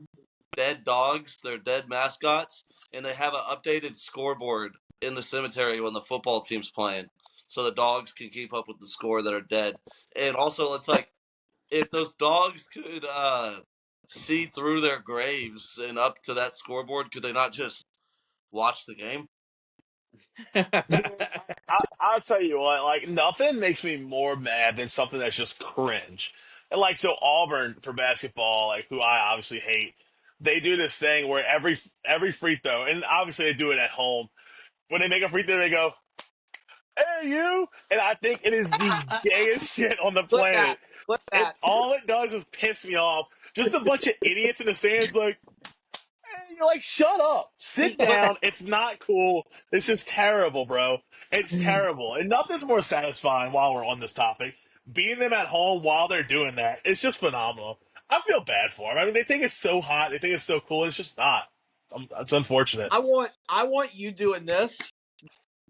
dead dogs. They're dead mascots, and they have an updated scoreboard in the cemetery when the football team's playing, so the dogs can keep up with the score that are dead. And also, it's like if those dogs could see through their graves and up to that scoreboard, could they not just watch the game? I'll tell you what, like nothing makes me more mad than something that's just cringe. And like so Auburn for basketball, like who I obviously hate, they do this thing where every free throw, and obviously they do it at home. When they make a free throw, they go, "Hey you," and I think it is the gayest shit on the flip that, planet. flip And that. all it does is piss me off. Just a bunch of idiots in the stands, like, you're like, shut up. Sit down. It's not cool. This is terrible, bro. It's terrible. And nothing's more satisfying while we're on this topic. Being them at home while they're doing that, it's just phenomenal. I feel bad for them. I mean, they think it's so hot. They think it's so cool. It's just not. It's unfortunate. I want you doing this.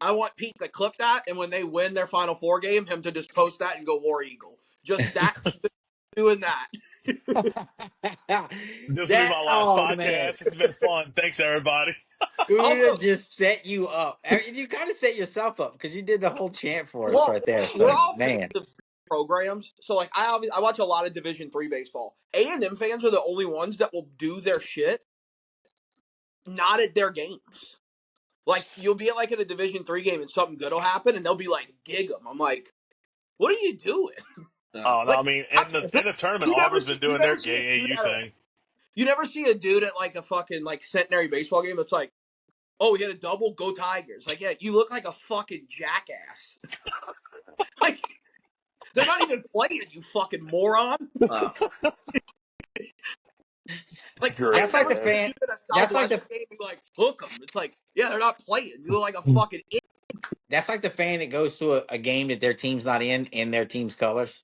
I want Pete to clip that, and when they win their Final Four game, him to just post that and go War Eagle. Just that, doing that. This will be That my last oh man, podcast. This has been fun. Thanks, everybody. Uda Also, just set you up. You kind of set yourself up because you did the whole chant for us well, right there. we're So all fans man, of programs, so like I watch a lot of Division III baseball. A&M fans are the only ones that will do their shit not at their games. Like you'll be at like at a Division III game and something good will happen, and they'll be like, "Gig 'em." I'm like, "What are you doing?" No. Oh no, Like, I mean, I, in the tournament, you never Auburn's see been doing their gay a dude AU thing. you never see a dude at like a fucking like centenary baseball game that's like, "Oh, we hit a double, go Tigers!" Like, yeah, you look like a fucking jackass. Like they're not even playing, you fucking moron. Uh, It's Like I've great, that's like never the seen man. a fan. dude at a That's like Southwestern the game and be like, "Hook 'em." It's like, yeah, they're not playing. You look like a fucking idiot. that's like the fan that goes to a game that their team's not in their team's colors.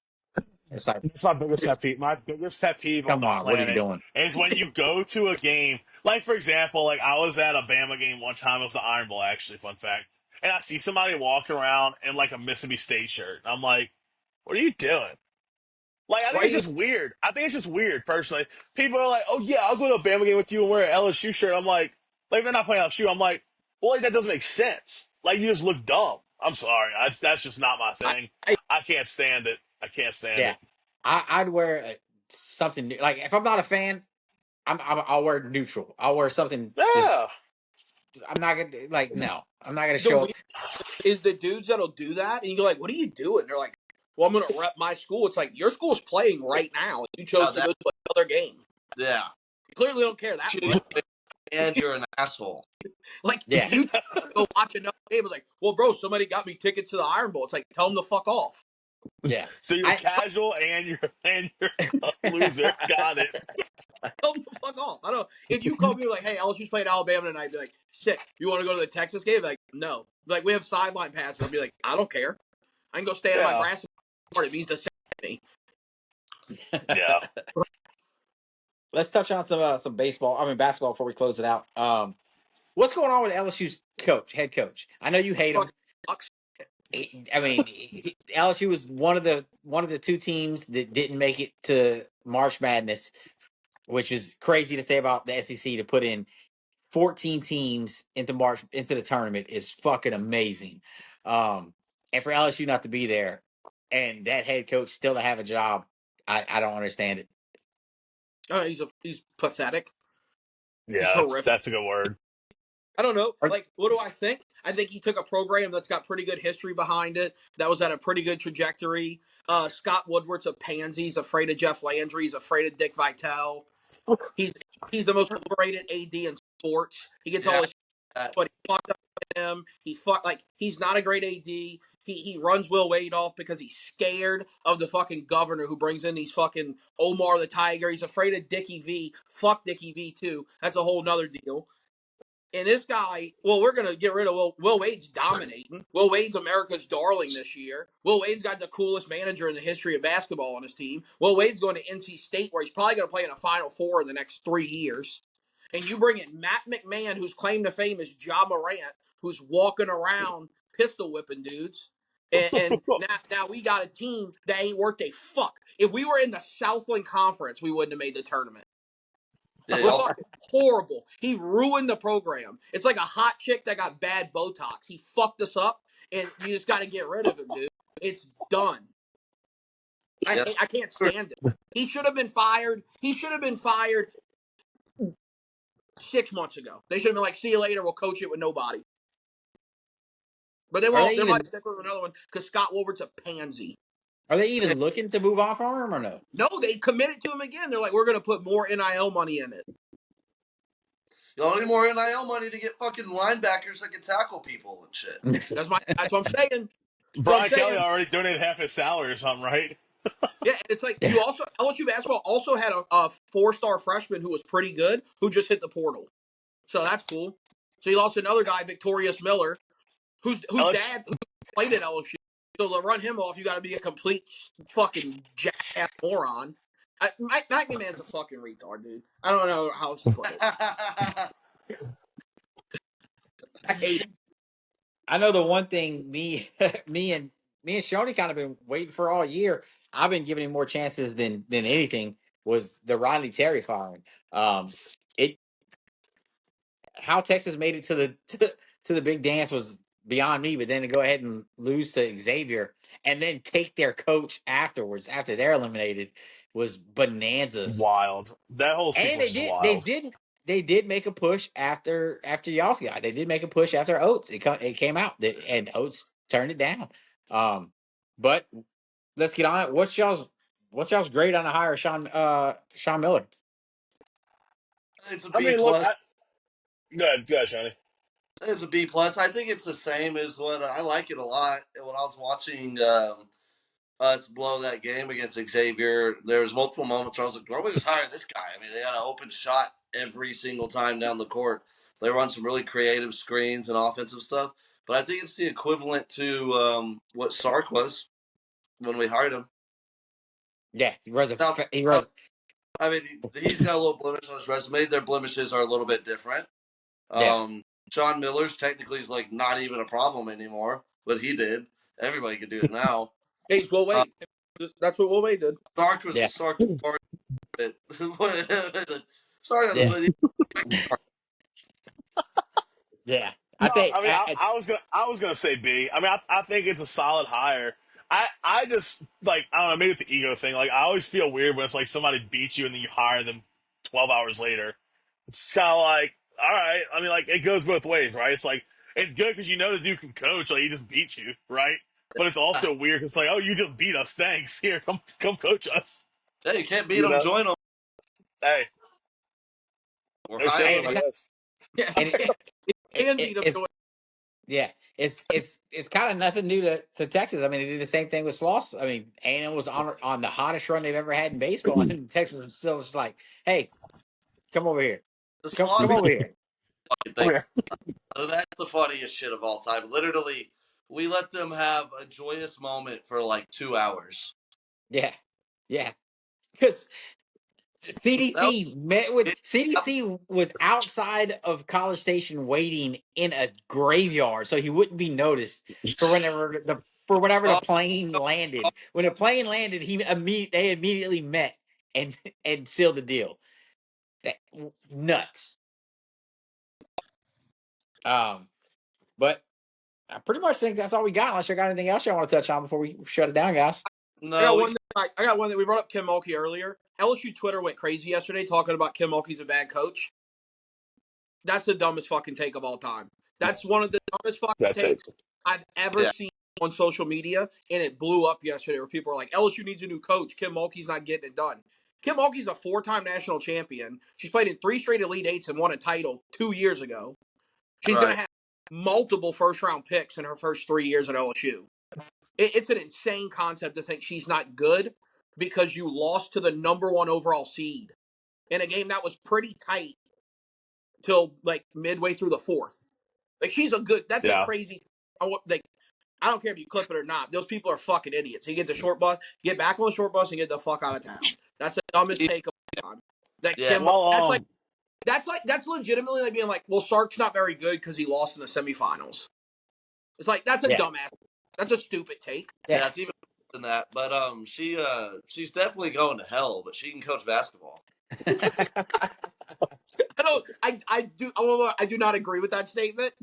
It's like, That's my biggest pet peeve. My biggest pet peeve on come the on, what are you planet doing? is when you go to a game. Like, for example, like I was at a Bama game one time. It was the Iron Bowl, actually. Fun fact. And I see somebody walking around in like a Mississippi State shirt. I'm like, What are you doing? Like, I think it's Right? just weird. I think it's just weird, personally. People are like, oh, yeah, I'll go to a Bama game with you and wear an LSU shirt. I'm like, they're not playing LSU. I'm like, well, like, that doesn't make sense. Like, you just look dumb. I'm sorry. That's just not my I, thing. I I can't stand it. I can't stand Yeah, it. I'd wear something new. Like if I'm not a fan, I'll wear neutral. I'll wear something. Just Yeah. I'm not gonna like no. I'm not gonna the show up. weird is the dudes that'll do that, and you're like, "What are you doing?" They're like, "Well, I'm going to rep my school." It's like your school's playing right now, and you chose Now to that, go to another game. yeah. You clearly don't care that much. And you're an asshole. Like Yeah, you go watch another game. It's like, well, bro, somebody got me tickets to the Iron Bowl. It's like, tell them to fuck off. yeah. So you're I casual and you're a loser. Got it. Tell them to fuck off. I don't. If you call me like, hey, LSU's playing Alabama tonight, I'd be like, sick. You want to go to the Texas game? Like, no. Like we have sideline passes. I'd be like, I don't care. I can go stand in my Yeah. grass. It means the same to me. Yeah. let's touch on some baseball. I mean basketball before we close it out. What's going on with LSU's head coach? I know you hate him. Fucking sucks. I mean, LSU was one of the two teams that didn't make it to March Madness, which is crazy to say about the SEC to put in 14 teams into the tournament is fucking amazing. And for LSU not to be there and that head coach still to have a job, I don't understand it. He's pathetic. He's Yeah. horrific. That's a good word. I don't know. Are- Like, what do I think? I think he took a program that's got pretty good history behind it. That was at a pretty good trajectory. Scott Woodward's a pansy. He's afraid of Jeff Landry. He's afraid of Dick Vitale. He's he's the most overrated AD in sports. He gets all Yeah. his, but he fucked up him. He's not a great AD. He runs Will Wade off because he's scared of the fucking governor who brings in these fucking Omar the Tiger. He's afraid of Dickie V. Fuck Dickie V too. That's a whole nother deal. And this guy, well, we're going to get rid of Will Wade's dominating. Will Wade's America's darling this year. Will Wade's got the coolest manager in the history of basketball on his team. Will Wade's going to NC State, where he's probably going to play in a Final Four in the next 3 years. And you bring in Matt McMahon, whose claim to fame is Ja Morant, who's walking around pistol whipping dudes. And now we got a team that ain't worth a fuck. If we were in the Southland Conference, we wouldn't have made the tournament. Yeah, We're fucking horrible. He ruined the program. It's like a hot chick that got bad Botox. He fucked us up, and you just got to get rid of him, dude. It's done. yes. I can't stand it. He should have been fired. He should have been fired 6 months ago. They should have been like, see you later. We'll coach it with nobody. But they Are won't. they They even might stick with another one because Scott Woolward's a pansy. looking to move off on him or no? No, they committed to him again. They're like, we're going to put more NIL money in it. You don't need more NIL money to get fucking linebackers that can tackle people and shit. That's what I'm saying. Brian Kelly already donated half his salary or something, right? Yeah, and it's like you also LSU basketball also had a 4-star freshman who was pretty good who just hit the portal, so that's cool. So you lost another guy, Victorious Miller, whose dad who played at LSU. So to run him off, you got to be a complete fucking jackass moron. Mike McMahon's a fucking retard, dude. I don't know how else to put it. I hate it. I know the one thing me and Shoney kind of been waiting for all year. I've been giving him more chances than anything was the Ronnie Terry firing. It how Texas made it to the big dance was beyond me. But then to go ahead and lose to Xavier and then take their coach afterwards after they're eliminated was bananas. Wild. That whole And sequence is wild. they did make a push after y'all's guy. They did make a push after Oates. It came out and Oates turned it down. But let's get on it. What's y'all's grade on the hire Sean Miller? It's a I B mean, look, plus. go ahead, Shani. It's a B plus. I think it's the same as what I like it a lot. When I was watching us blow that game against Xavier, there was multiple moments where I was like, "Why don't we just hire this guy?" I mean, they had an open shot every single time down the court. They run some really creative screens and offensive stuff. But I think it's the equivalent to what Sark was when we hired him. Yeah, he was Now, he was I mean, he's got a little blemish on his resume. Their blemishes are a little bit different. yeah. Sean Miller's technically is like not even a problem anymore, but he did. Everybody could do it now. Hey, Will Uh, Wade. That's what Will Wade did. Sark was Yeah, Sark was Sorry, yeah, yeah. I No, think I mean, I was gonna say B. I mean, I think it's a solid hire. I just like I don't know. Maybe it's an ego thing. Like I always feel weird when it's like somebody beats you and then you hire them 12 hours later. It's kind of like, all right. I mean, like it goes both ways, right? It's like it's good because you know the dude can coach. Like he just beat you, right? But it's also weird because it's like, oh, you just beat us. Thanks. Here, come coach us. hey, you can't beat You them, know? join them. Hey, We're no shame hey, in hiring them, it's I not, guess. Yeah, and and beat him. it's yeah, it's kind of nothing new to Texas. I mean, they did the same thing with Sloss. I mean, A&M was on the hottest run they've ever had in baseball, and Texas was still just like, hey, come over here, the come Sloss over here. thing. Come here. That's the funniest shit of all time. Literally, we let them have a joyous moment for like 2 hours. Yeah, yeah, because That was, CDC was outside of College Station waiting in a graveyard, so he wouldn't be noticed for whenever the oh, plane landed. When the plane landed, they immediately met and and sealed the deal. That nuts. Um, but I pretty much think that's all we got. Unless you got anything else you want to touch on before we shut it down, guys. I got no, one. I got one that we brought up Kim Mulkey earlier. LSU Twitter went crazy yesterday talking about Kim Mulkey's a bad coach. That's the dumbest fucking take of all time. That's one of the dumbest fucking That's it. takes I've ever yeah, seen on social media, and it blew up yesterday where people are like, LSU needs a new coach. Kim Mulkey's not getting it done. Kim Mulkey's a four-time national champion. She's played in 3 straight Elite Eights and won a title 2 years ago. She's going right. to have multiple first-round picks in her first 3 years at LSU. It's an insane concept to think she's not good because you lost to the number 1 overall seed in a game that was pretty tight till like midway through the fourth. Like she's a good. That's a Yeah. crazy. I don't care if you clip it or not. Those people are fucking idiots. You get the short bus, get back on the short bus, and get the fuck out of town. That's the dumbest take of all time. That Yeah, Kim. Well, That's legitimately like being like, well, Sark's not very good because he lost in the semifinals. It's like that's a Yeah, dumbass. That's a stupid take. yeah, yeah. it's even worse than that. But she's definitely going to hell, but she can coach basketball. I don't. I do not agree with that statement,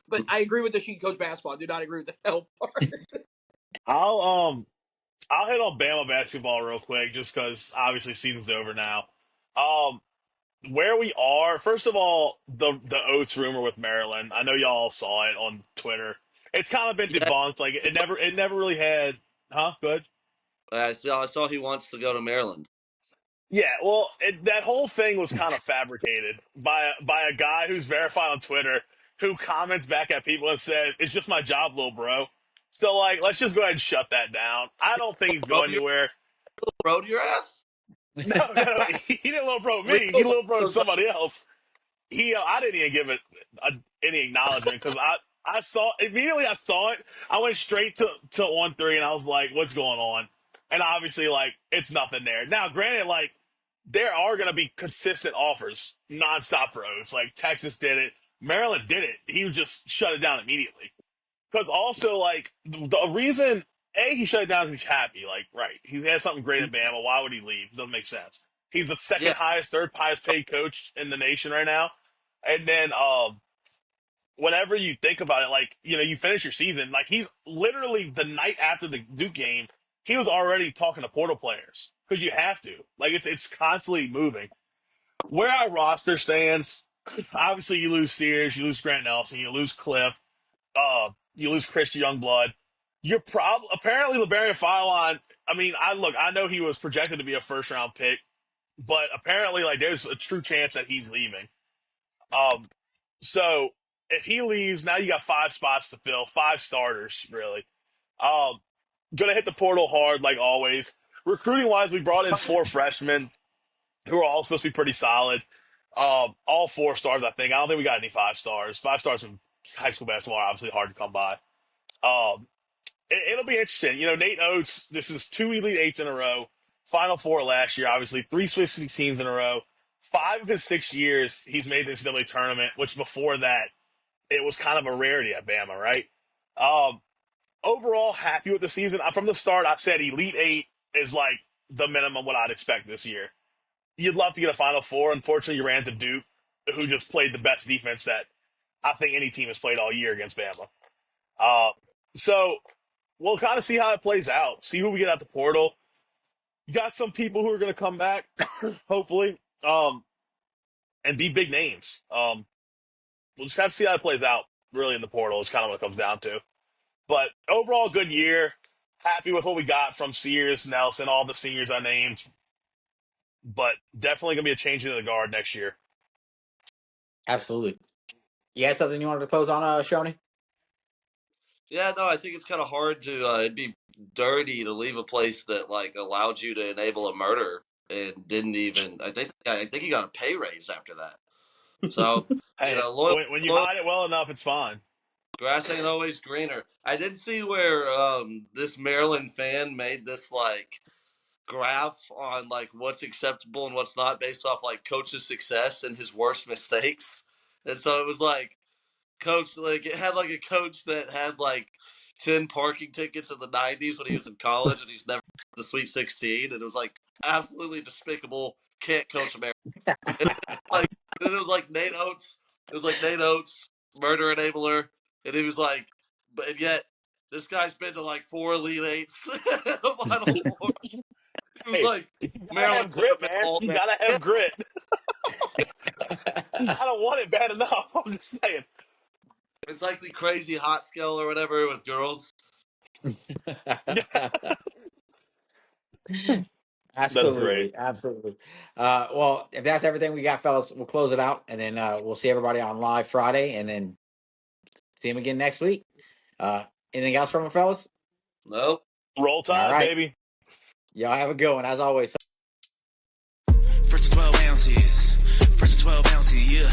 but I agree with the she coach basketball. I do not agree with the hell part. I'll um I'll hit on Bama basketball real quick, just because obviously season's over now. Um, where we are, first of all, the Oates rumor with Maryland. I know y'all saw it on Twitter. It's kind of been Yeah, debunked. Like it never really had. Huh? Good. I saw he wants to go to Maryland. Yeah, well, that whole thing was kind of fabricated by a guy who's verified on Twitter who comments back at people and says, "It's just my job, little bro." So like, let's just go ahead and shut that down. I don't think he's Road going your anywhere. road your ass. No, he didn't little bro me. He little bro somebody else. I didn't even give it any acknowledgement because I saw immediately I saw it. I went straight to on three and I was like, "What's going on?" And obviously, like it's nothing there. Now, granted, like there are going to be consistent offers nonstop for Oates. Like Texas did it, Maryland did it. He would just shut it down immediately. Because also, like the reason he shut it down is he's happy. Like, right, he has something great at Bama. Why would he leave? Doesn't make sense. He's the Yeah, second highest, third highest paid coach in the nation right now. And then, whenever you think about it, like you finish your season, like he's literally the night after the Duke game, he was already talking to portal players because you have to. Like, it's constantly moving. Where our roster stands, obviously you lose Sears, you lose Grant Nelson, you lose Cliff, you lose Chris Youngblood. You're apparently LeBarian Filon. I mean, I know he was projected to be a first round pick, but apparently, like, there's a true chance that he's leaving. Um, so if he leaves, now you got 5 spots to fill, 5 starters really. Um, gonna hit the portal hard like always. Recruiting wise, we brought in 4 freshmen who are all supposed to be pretty solid. All 4 stars, I think. I don't think we got any 5 stars. 5 stars in high school basketball are obviously hard to come by. Um, it'll be interesting. Nate Oates, this is 2 Elite Eights in a row. Final Four last year, obviously. 3 Sweet 16s in a row. 5 of his 6 years, he's made the NCAA tournament, which before that, it was kind of a rarity at Bama, right? Um, overall happy with the season. From the start, I said Elite Eight is like the minimum what I'd expect this year. You'd love to get a Final Four. Unfortunately, you ran into Duke, who just played the best defense that I think any team has played all year against Bama. So we'll kind of see how it plays out. See who we get at the portal. You got some people who are going to come back, hopefully, and be big names. We'll just kind of see how it plays out, really, in the portal is kind of what it comes down to. But overall, good year. Happy with what we got from Sears, Nelson, all the seniors I named. But definitely going to be a change in the guard next year. Absolutely. You had something you wanted to close on, Shoney? Yeah, no, I think it's kind of hard to. It'd be dirty to leave a place that like allowed you to enable a murder and didn't even. I think he got a pay raise after that. So Hey, when you hide it well enough, it's fine. Grass ain't always greener. I did see where this Maryland fan made this like graph on like what's acceptable and what's not based off like coach's success and his worst mistakes. And so it was like coach, like it had like a coach that had like 10 parking tickets in the 90s when he was in college and he's never the Sweet 16, and it was like absolutely despicable, can't coach America. Like then it was like Nate Oates. It was like Nate Oates, murder enabler, and he was like, but and yet this guy's been to like 4 Elite Eights, Final Four. He was Hey, like, you gotta Maryland have grit, man. You man. gotta have grit. I don't want it bad enough. I'm just saying. It's like the crazy hot scale or whatever with girls. That's great. Absolutely. Well, if that's everything we got, fellas, we'll close it out, and then we'll see everybody on live Friday, and then see them again next week. Anything else from them, fellas? Nope. Roll Tide, baby. Y'all have a good one, as always. First 12 ounces. First 12 ounces, yeah.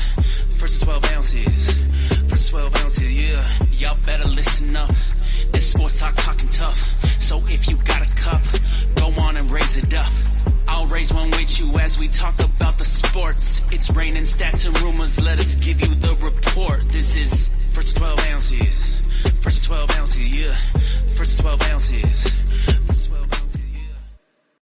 First 12 ounces. First 12 ounces, yeah. Y'all better listen up. This sports talking tough. So if you got a cup, go on and raise it up. I'll raise one with you as we talk about the sports. It's raining stats and rumors. Let us give you the report. This is First 12 ounces. First 12 ounces, yeah. First 12 ounces.